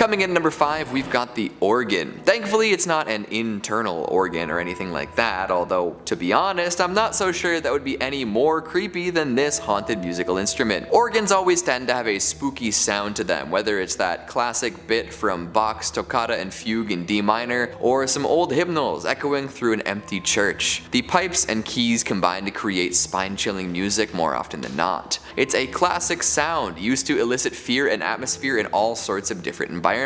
Coming in at number 5, we've got the organ. Thankfully, it's not an internal organ or anything like that, although, to be honest, I'm not so sure that would be any more creepy than this haunted musical instrument. Organs always tend to have a spooky sound to them, whether it's that classic bit from Bach's Toccata and Fugue in D minor, or some old hymnals echoing through an empty church. The pipes and keys combine to create spine-chilling music more often than not. It's a classic sound used to elicit fear and atmosphere in all sorts of different environments.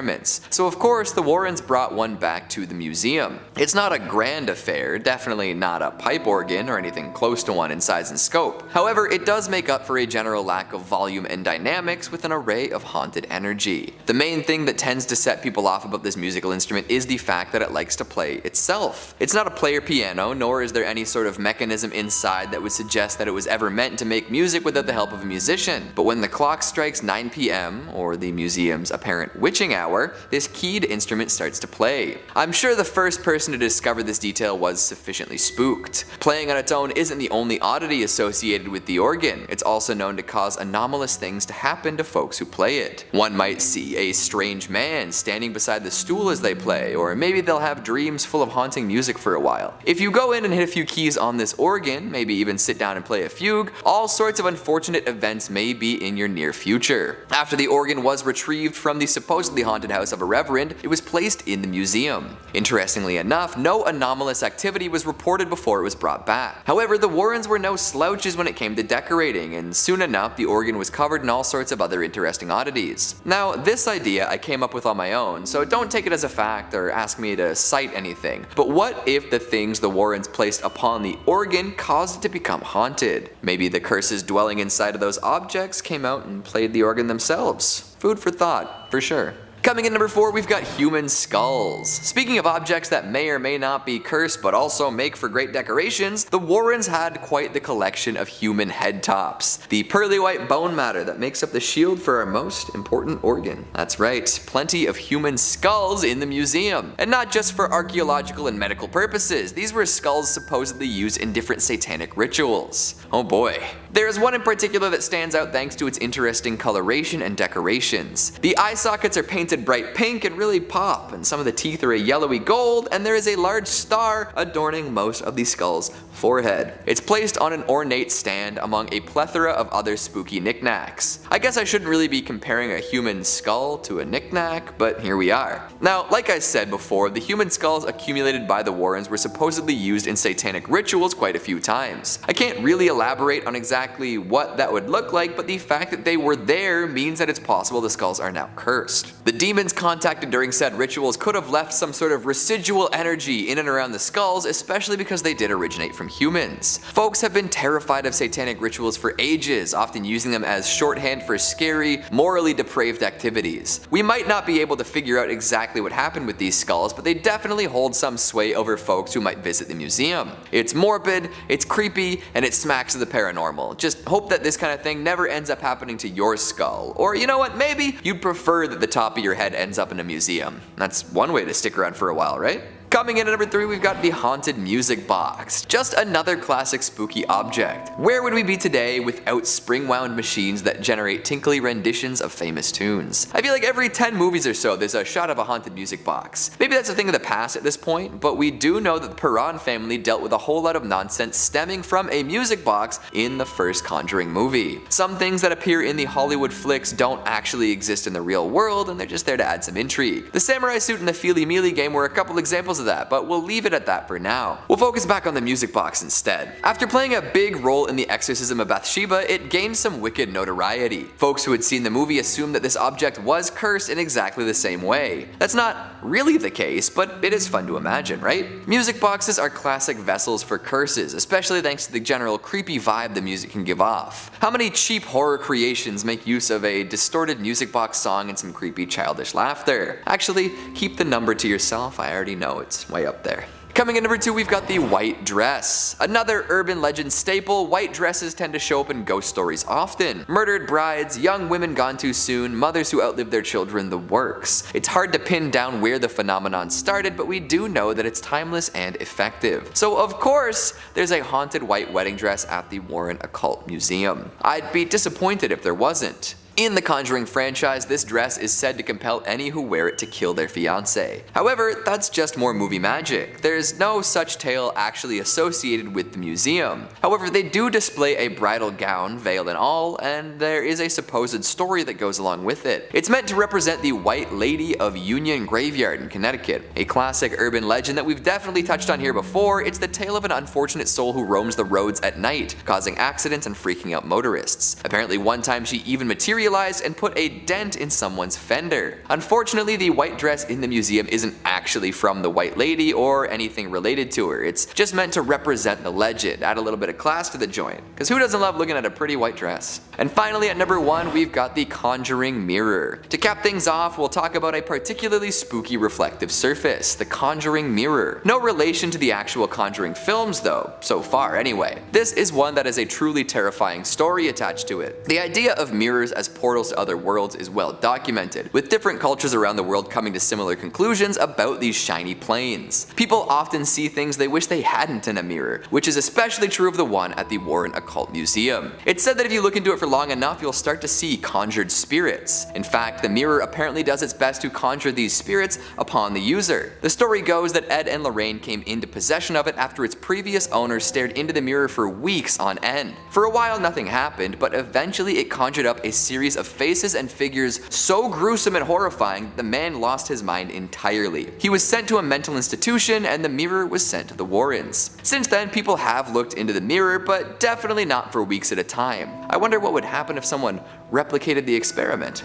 So of course, the Warrens brought one back to the museum. It's not a grand affair, definitely not a pipe organ or anything close to one in size and scope. However, it does make up for a general lack of volume and dynamics with an array of haunted energy. The main thing that tends to set people off about this musical instrument is the fact that it likes to play itself. It's not a player piano, nor is there any sort of mechanism inside that would suggest that it was ever meant to make music without the help of a musician. But when the clock strikes 9 p.m., or the museum's apparent witching hour, this keyed instrument starts to play. I'm sure the first person to discover this detail was sufficiently spooked. Playing on its own isn't the only oddity associated with the organ. It's also known to cause anomalous things to happen to folks who play it. One might see a strange man standing beside the stool as they play, or maybe they'll have dreams full of haunting music for a while. If you go in and hit a few keys on this organ, maybe even sit down and play a fugue, all sorts of unfortunate events may be in your near future. After the organ was retrieved from the supposedly haunted house of a reverend, it was placed in the museum. Interestingly enough, no anomalous activity was reported before it was brought back. However, the Warrens were no slouches when it came to decorating, and soon enough the organ was covered in all sorts of other interesting oddities. Now, this idea I came up with on my own, so don't take it as a fact or ask me to cite anything, but what if the things the Warrens placed upon the organ caused it to become haunted? Maybe the curses dwelling inside of those objects came out and played the organ themselves. Food for thought, for sure. Coming in number 4, we've got human skulls. Speaking of objects that may or may not be cursed but also make for great decorations, the Warrens had quite the collection of human head tops. The pearly white bone matter that makes up the shield for our most important organ. That's right, plenty of human skulls in the museum. And not just for archaeological and medical purposes, these were skulls supposedly used in different satanic rituals. Oh boy. There's one in particular that stands out thanks to its interesting coloration and decorations. The eye sockets are painted bright pink and really pop, and some of the teeth are a yellowy gold, and there is a large star adorning most of the skull's forehead. It's placed on an ornate stand among a plethora of other spooky knickknacks. I guess I shouldn't really be comparing a human skull to a knickknack, but here we are. Now, like I said before, the human skulls accumulated by the Warrens were supposedly used in satanic rituals quite a few times. I can't really elaborate on exactly what that would look like, but the fact that they were there means that it's possible the skulls are now cursed. The demons contacted during said rituals could have left some sort of residual energy in and around the skulls, especially because they did originate from humans. Folks have been terrified of satanic rituals for ages, often using them as shorthand for scary, morally depraved activities. We might not be able to figure out exactly what happened with these skulls, but they definitely hold some sway over folks who might visit the museum. It's morbid, it's creepy, and it smacks of the paranormal. Just hope that this kind of thing never ends up happening to your skull. Or you know what, maybe you'd prefer that the top of your head ends up in a museum. That's one way to stick around for a while, right? Coming in at number 3, we've got the haunted music box. Just another classic spooky object. Where would we be today without spring-wound machines that generate tinkly renditions of famous tunes? I feel like every 10 movies or so there's a shot of a haunted music box. Maybe that's a thing of the past at this point, but we do know that the Perron family dealt with a whole lot of nonsense stemming from a music box in the first Conjuring movie. Some things that appear in the Hollywood flicks don't actually exist in the real world, and they're just there to add some intrigue. The samurai suit in the Feely Mealy game were a couple examples of that, but we'll leave it at that for now. We'll focus back on the music box instead. After playing a big role in the exorcism of Bathsheba, it gained some wicked notoriety. Folks who had seen the movie assumed that this object was cursed in exactly the same way. That's not really the case, but it is fun to imagine, right? Music boxes are classic vessels for curses, especially thanks to the general creepy vibe the music can give off. How many cheap horror creations make use of a distorted music box song and some creepy childish laughter? Actually, keep the number to yourself, I already know it's way up there. Coming in number 2, we've got the white dress. Another urban legend staple, white dresses tend to show up in ghost stories often. Murdered brides, young women gone too soon, mothers who outlived their children, the works. It's hard to pin down where the phenomenon started, but we do know that it's timeless and effective. So of course, there's a haunted white wedding dress at the Warren Occult Museum. I'd be disappointed if there wasn't. In the Conjuring franchise, this dress is said to compel any who wear it to kill their fiancé. However, that's just more movie magic. There's no such tale actually associated with the museum. However, they do display a bridal gown, veil and all, and there is a supposed story that goes along with it. It's meant to represent the White Lady of Union Graveyard in Connecticut. A classic urban legend that we've definitely touched on here before. It's the tale of an unfortunate soul who roams the roads at night, causing accidents and freaking out motorists. Apparently one time she even materialized and put a dent in someone's fender. Unfortunately, the white dress in the museum isn't actually from the White Lady or anything related to her. It's just meant to represent the legend, add a little bit of class to the joint. Because who doesn't love looking at a pretty white dress? And finally, at number 1, we've got the Conjuring Mirror. To cap things off, we'll talk about a particularly spooky reflective surface, the Conjuring Mirror. No relation to the actual Conjuring films though, so far anyway. This is one that has a truly terrifying story attached to it. The idea of mirrors as portals to other worlds is well documented, with different cultures around the world coming to similar conclusions about these shiny planes. People often see things they wish they hadn't in a mirror, which is especially true of the one at the Warren Occult Museum. It's said that if you look into it for long enough, you'll start to see conjured spirits. In fact, the mirror apparently does its best to conjure these spirits upon the user. The story goes that Ed and Lorraine came into possession of it after its previous owner stared into the mirror for weeks on end. For a while nothing happened, but eventually it conjured up a series of faces and figures so gruesome and horrifying that the man lost his mind entirely. He was sent to a mental institution and the mirror was sent to the Warrens. Since then, people have looked into the mirror, but definitely not for weeks at a time. I wonder what would happen if someone replicated the experiment.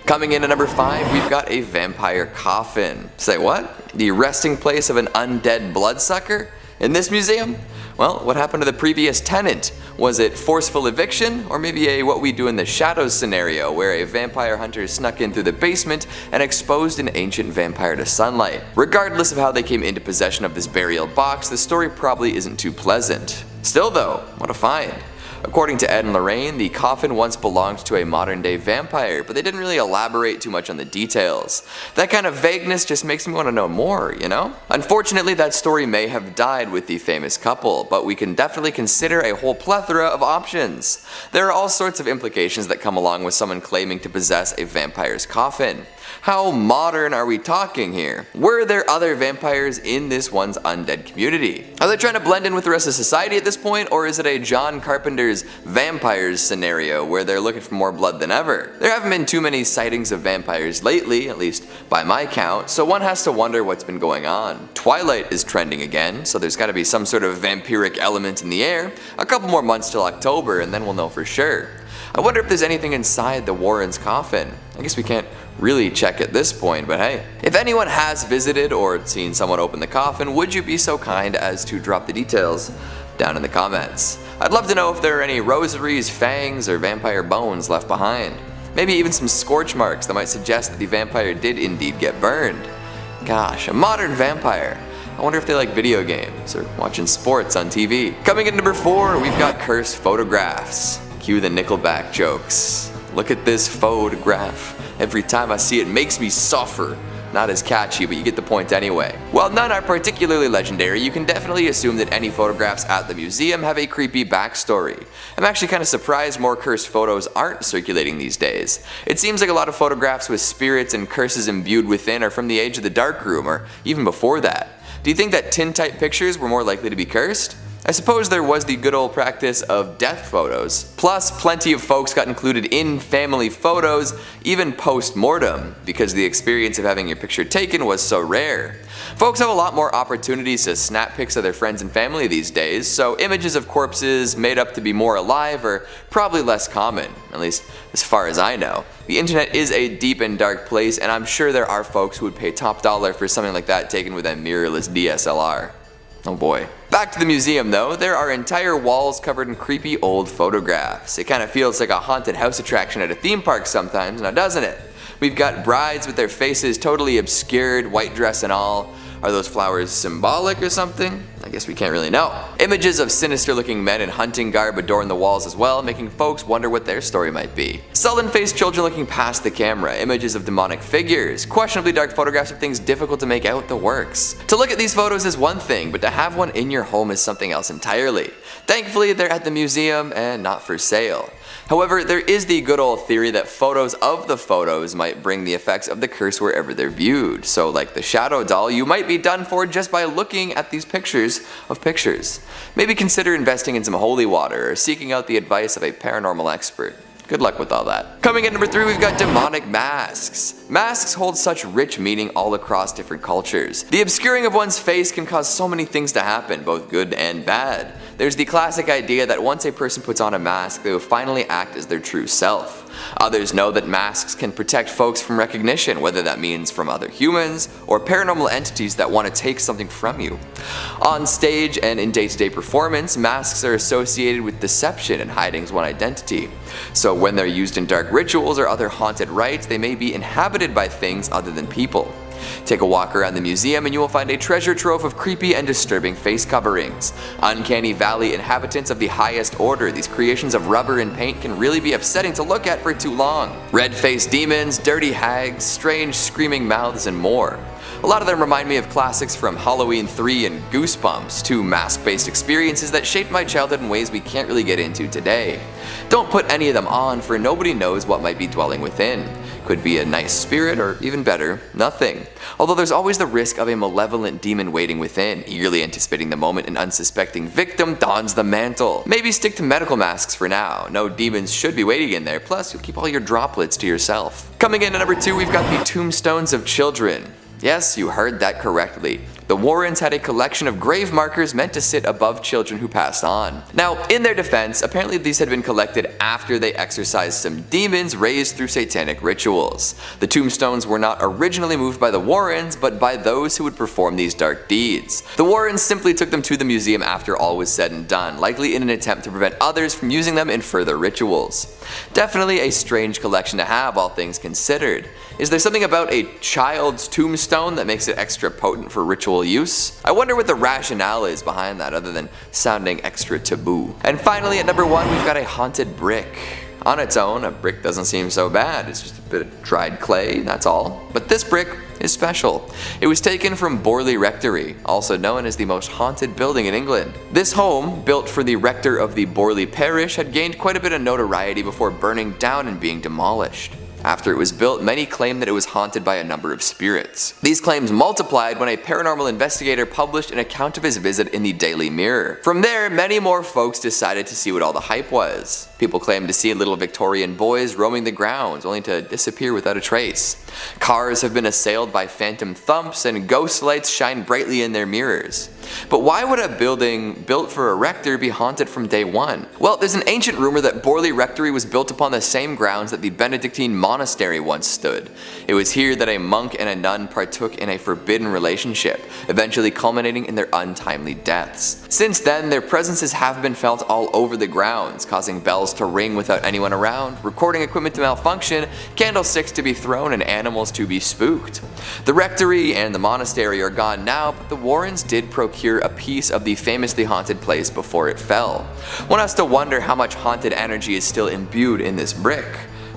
Coming in at number 5, we've got a vampire coffin. Say what? The resting place of an undead bloodsucker? In this museum? Well, what happened to the previous tenant? Was it forceful eviction, or maybe a what we do in the shadows scenario where a vampire hunter snuck in through the basement and exposed an ancient vampire to sunlight? Regardless of how they came into possession of this burial box, the story probably isn't too pleasant. Still though, what a find. According to Ed and Lorraine, the coffin once belonged to a modern day vampire, but they didn't really elaborate too much on the details. That kind of vagueness just makes me want to know more, you know? Unfortunately, that story may have died with the famous couple, but we can definitely consider a whole plethora of options. There are all sorts of implications that come along with someone claiming to possess a vampire's coffin. How modern are we talking here? Were there other vampires in this one's undead community? Are they trying to blend in with the rest of society at this point, or is it a John Carpenter's vampires scenario where they're looking for more blood than ever? There haven't been too many sightings of vampires lately, at least by my count, so one has to wonder what's been going on. Twilight is trending again, so there's gotta be some sort of vampiric element in the air. A couple more months till October and then we'll know for sure. I wonder if there's anything inside the Warren's coffin. I guess we can't really check at this point, but hey. If anyone has visited or seen someone open the coffin, would you be so kind as to drop the details down in the comments? I'd love to know if there are any rosaries, fangs, or vampire bones left behind. Maybe even some scorch marks that might suggest that the vampire did indeed get burned. Gosh, a modern vampire. I wonder if they like video games or watching sports on TV. Coming in number 4, we've got cursed photographs. Cue the Nickelback jokes. Look at this photograph. Every time I see it makes me suffer. Not as catchy, but you get the point anyway. While none are particularly legendary, you can definitely assume that any photographs at the museum have a creepy backstory. I'm actually kind of surprised more cursed photos aren't circulating these days. It seems like a lot of photographs with spirits and curses imbued within are from the age of the darkroom, or even before that. Do you think that tintype pictures were more likely to be cursed? I suppose there was the good old practice of death photos. Plus, plenty of folks got included in family photos, even post-mortem, because the experience of having your picture taken was so rare. Folks have a lot more opportunities to snap pics of their friends and family these days, so images of corpses made up to be more alive are probably less common, at least as far as I know. The internet is a deep and dark place, and I'm sure there are folks who would pay top dollar for something like that taken with a mirrorless DSLR. Oh boy. Back to the museum though, there are entire walls covered in creepy old photographs. It kind of feels like a haunted house attraction at a theme park sometimes, now doesn't it? We've got brides with their faces totally obscured, white dress and all. Are those flowers symbolic or something? I guess we can't really know. Images of sinister looking men in hunting garb adorn the walls as well, making folks wonder what their story might be. Sullen-faced children looking past the camera, images of demonic figures, questionably dark photographs of things difficult to make out the works. To look at these photos is one thing, but to have one in your home is something else entirely. Thankfully, they're at the museum and not for sale. However, there is the good old theory that photos of the photos might bring the effects of the curse wherever they're viewed. So like the shadow doll, you might be done for just by looking at these pictures of pictures. Maybe consider investing in some holy water or seeking out the advice of a paranormal expert. Good luck with all that. Coming in number 3, we've got demonic masks. Masks hold such rich meaning all across different cultures. The obscuring of one's face can cause so many things to happen, both good and bad. There's the classic idea that once a person puts on a mask, they will finally act as their true self. Others know that masks can protect folks from recognition, whether that means from other humans or paranormal entities that want to take something from you. On stage and in day-to-day performance, masks are associated with deception and hiding one's identity. So when they're used in dark rituals or other haunted rites, they may be inhabited by things other than people. Take a walk around the museum and you will find a treasure trove of creepy and disturbing face coverings. Uncanny Valley inhabitants of the highest order, these creations of rubber and paint can really be upsetting to look at for too long. Red-faced demons, dirty hags, strange screaming mouths, and more. A lot of them remind me of classics from Halloween 3 and Goosebumps, two mask-based experiences that shaped my childhood in ways we can't really get into today. Don't put any of them on, for nobody knows what might be dwelling within. Could be a nice spirit, or even better, nothing. Although there's always the risk of a malevolent demon waiting within, eagerly anticipating the moment an unsuspecting victim dons the mantle. Maybe stick to medical masks for now. No demons should be waiting in there, plus you'll keep all your droplets to yourself. Coming in at number 2, we've got the tombstones of children. Yes, you heard that correctly. The Warrens had a collection of grave markers meant to sit above children who passed on. Now, in their defense, apparently these had been collected after they exorcised some demons raised through satanic rituals. The tombstones were not originally moved by the Warrens, but by those who would perform these dark deeds. The Warrens simply took them to the museum after all was said and done, likely in an attempt to prevent others from using them in further rituals. Definitely a strange collection to have, all things considered. Is there something about a child's tombstone that makes it extra potent for ritual use? I wonder what the rationale is behind that, other than sounding extra taboo. And finally, at number 1, we've got a haunted brick. On its own, a brick doesn't seem so bad. It's just a bit of dried clay, that's all. But this brick is special. It was taken from Borley Rectory, also known as the most haunted building in England. This home, built for the rector of the Borley parish, had gained quite a bit of notoriety before burning down and being demolished. After it was built, many claimed that it was haunted by a number of spirits. These claims multiplied when a paranormal investigator published an account of his visit in the Daily Mirror. From there, many more folks decided to see what all the hype was. People claimed to see little Victorian boys roaming the grounds, only to disappear without a trace. Cars have been assailed by phantom thumps, and ghost lights shine brightly in their mirrors. But why would a building built for a rector be haunted from day one? Well, there's an ancient rumor that Borley Rectory was built upon the same grounds that the Benedictine monastery once stood. It was here that a monk and a nun partook in a forbidden relationship, eventually culminating in their untimely deaths. Since then, their presences have been felt all over the grounds, causing bells to ring without anyone around, recording equipment to malfunction, candlesticks to be thrown, and animals to be spooked. The rectory and the monastery are gone now, but the Warrens did procure a piece of the famously haunted place before it fell. One has to wonder how much haunted energy is still imbued in this brick.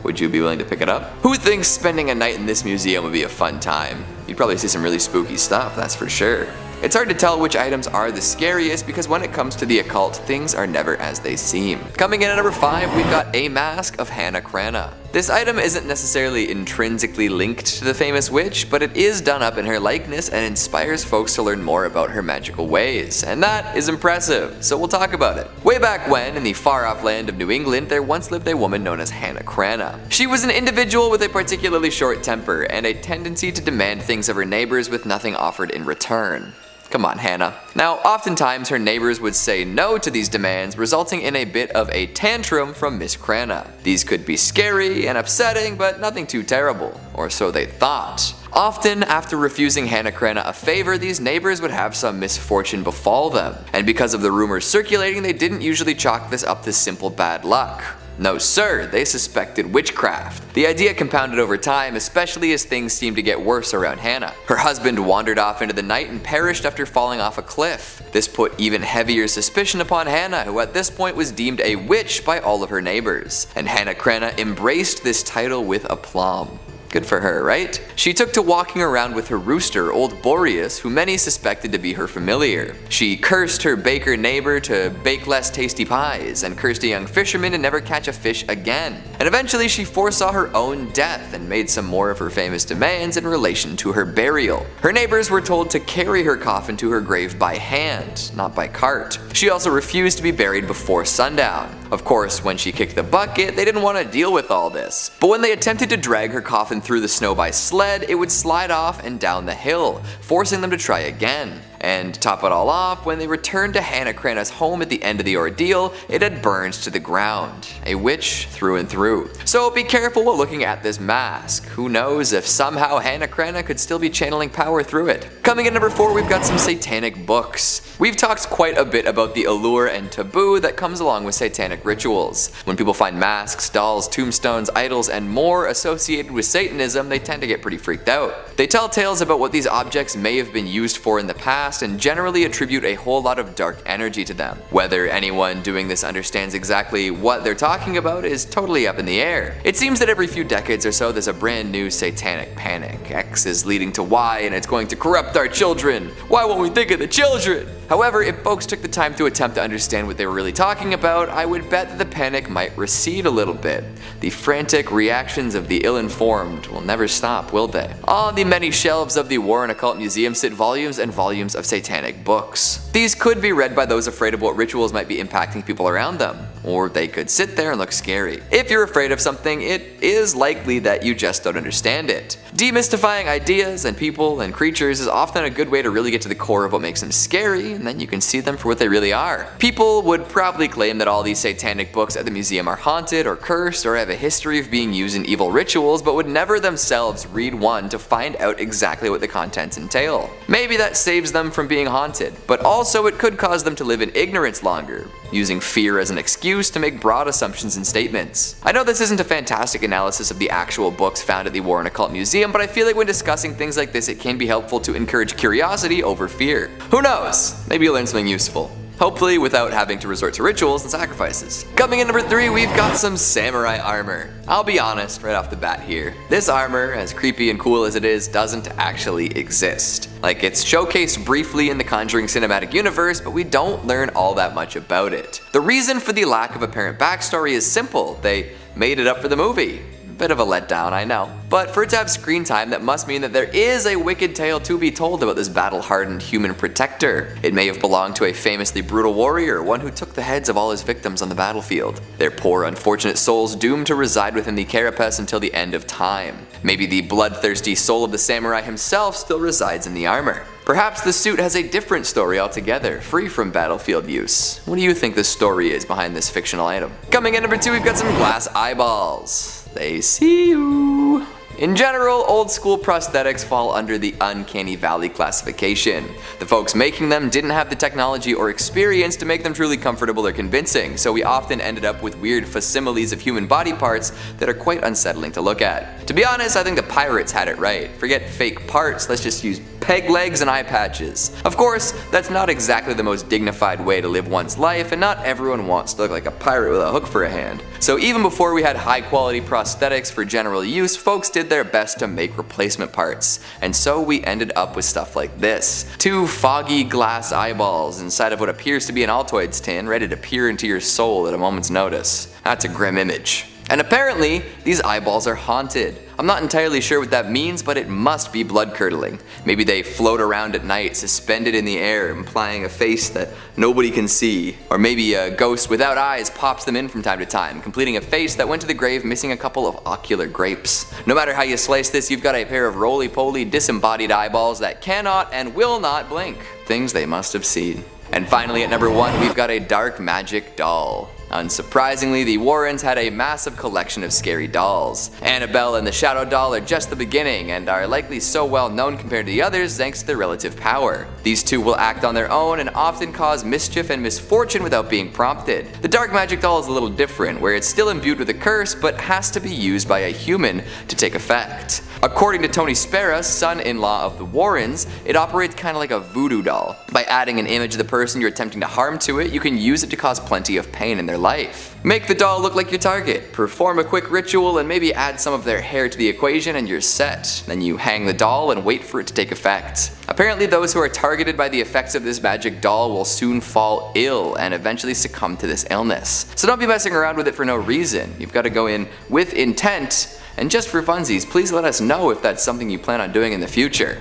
Would you be willing to pick it up? Who thinks spending a night in this museum would be a fun time? You'd probably see some really spooky stuff, that's for sure. It's hard to tell which items are the scariest because when it comes to the occult, things are never as they seem. Coming in at number 5, we've got a mask of Hannah Cranna. This item isn't necessarily intrinsically linked to the famous witch, but it is done up in her likeness and inspires folks to learn more about her magical ways. And that is impressive, so we'll talk about it. Way back when, in the far-off land of New England, there once lived a woman known as Hannah Cranna. She was an individual with a particularly short temper and a tendency to demand things of her neighbors with nothing offered in return. Come on, Hannah. Now, oftentimes her neighbors would say no to these demands, resulting in a bit of a tantrum from Miss Cranna. These could be scary and upsetting, but nothing too terrible, or so they thought. Often, after refusing Hannah Cranna a favor, these neighbors would have some misfortune befall them, and because of the rumors circulating, they didn't usually chalk this up to simple bad luck. No sir, they suspected witchcraft. The idea compounded over time, especially as things seemed to get worse around Hannah. Her husband wandered off into the night and perished after falling off a cliff. This put even heavier suspicion upon Hannah, who at this point was deemed a witch by all of her neighbors. And Hannah Cranna embraced this title with aplomb. Good for her, right? She took to walking around with her rooster, old Boreas, who many suspected to be her familiar. She cursed her baker neighbor to bake less tasty pies, and cursed a young fisherman to never catch a fish again. And eventually she foresaw her own death and made some more of her famous demands in relation to her burial. Her neighbors were told to carry her coffin to her grave by hand, not by cart. She also refused to be buried before sundown. Of course, when she kicked the bucket, they didn't want to deal with all this. But when they attempted to drag her coffin through the snow by sled, it would slide off and down the hill, forcing them to try again. And to top it all off, when they returned to Cranna's home at the end of the ordeal, it had burned to the ground. A witch through and through. So be careful while looking at this mask. Who knows if somehow Cranna could still be channeling power through it. Coming in number 4, we've got some satanic books. We've talked quite a bit about the allure and taboo that comes along with satanic rituals. When people find masks, dolls, tombstones, idols, and more associated with Satanism, they tend to get pretty freaked out. They tell tales about what these objects may have been used for in the past and generally attribute a whole lot of dark energy to them. Whether anyone doing this understands exactly what they're talking about is totally up in the air. It seems that every few decades or so there's a brand new satanic panic. X is leading to Y and it's going to corrupt our children. Why won't we think of the children? However, if folks took the time to attempt to understand what they were really talking about, I would bet that the panic might recede a little bit. The frantic reactions of the ill-informed will never stop, will they? On the many shelves of the Warren Occult Museum sit volumes and volumes of satanic books. These could be read by those afraid of what rituals might be impacting people around them, or they could sit there and look scary. If you're afraid of something, it is likely that you just don't understand it. Demystifying ideas and people and creatures is often a good way to really get to the core of what makes them scary, and then you can see them for what they really are. People would probably claim that all these satanic books at the museum are haunted or cursed or have a history of being used in evil rituals, but would never themselves read one to find out exactly what the contents entail. Maybe that saves them from being haunted, but also it could cause them to live in ignorance longer, using fear as an excuse to make broad assumptions and statements. I know this isn't a fantastic analysis of the actual books found at the Warren Occult Museum, but I feel like when discussing things like this, it can be helpful to encourage curiosity over fear. Who knows? Maybe you'll learn something useful. Hopefully without having to resort to rituals and sacrifices. Coming in number 3, we've got some samurai armor. I'll be honest right off the bat here. This armor, as creepy and cool as it is, doesn't actually exist. Like, it's showcased briefly in the Conjuring cinematic universe, but we don't learn all that much about it. The reason for the lack of apparent backstory is simple. They made it up for the movie. Bit of a letdown, I know. But for it to have screen time, that must mean that there is a wicked tale to be told about this battle-hardened human protector. It may have belonged to a famously brutal warrior, one who took the heads of all his victims on the battlefield. Their poor, unfortunate souls doomed to reside within the carapace until the end of time. Maybe the bloodthirsty soul of the samurai himself still resides in the armor. Perhaps the suit has a different story altogether, free from battlefield use. What do you think the story is behind this fictional item? Coming in number 2, we've got some glass eyeballs. They see you. In general, old school prosthetics fall under the uncanny valley classification. The folks making them didn't have the technology or experience to make them truly comfortable or convincing, so we often ended up with weird facsimiles of human body parts that are quite unsettling to look at. To be honest, I think the pirates had it right. Forget fake parts, let's just use peg legs and eye patches. Of course, that's not exactly the most dignified way to live one's life, and not everyone wants to look like a pirate with a hook for a hand. So even before we had high quality prosthetics for general use, folks did their best to make replacement parts. And so we ended up with stuff like this. 2 foggy glass eyeballs inside of what appears to be an Altoids tin, ready to peer into your soul at a moment's notice. That's a grim image. And apparently, these eyeballs are haunted. I'm not entirely sure what that means, but it must be blood-curdling. Maybe they float around at night, suspended in the air, implying a face that nobody can see. Or maybe a ghost without eyes pops them in from time to time, completing a face that went to the grave missing a couple of ocular grapes. No matter how you slice this, you've got a pair of roly-poly, disembodied eyeballs that cannot and will not blink. Things they must have seen. And finally, at number 1, we've got a dark magic doll. Unsurprisingly, the Warrens had a massive collection of scary dolls. Annabelle and the Shadow Doll are just the beginning, and are likely so well known compared to the others thanks to their relative power. These two will act on their own and often cause mischief and misfortune without being prompted. The dark magic doll is a little different, where it's still imbued with a curse, but has to be used by a human to take effect. According to Tony Spera, son-in-law of the Warrens, it operates kind of like a voodoo doll. By adding an image of the person you're attempting to harm to it, you can use it to cause plenty of pain in their life. Make the doll look like your target, perform a quick ritual, and maybe add some of their hair to the equation and you're set. Then you hang the doll and wait for it to take effect. Apparently those who are targeted by the effects of this magic doll will soon fall ill and eventually succumb to this illness. So don't be messing around with it for no reason. You've got to go in with intent. And just for funsies, please let us know if that's something you plan on doing in the future.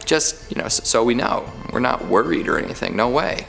Just so we know. We're not worried or anything, no way.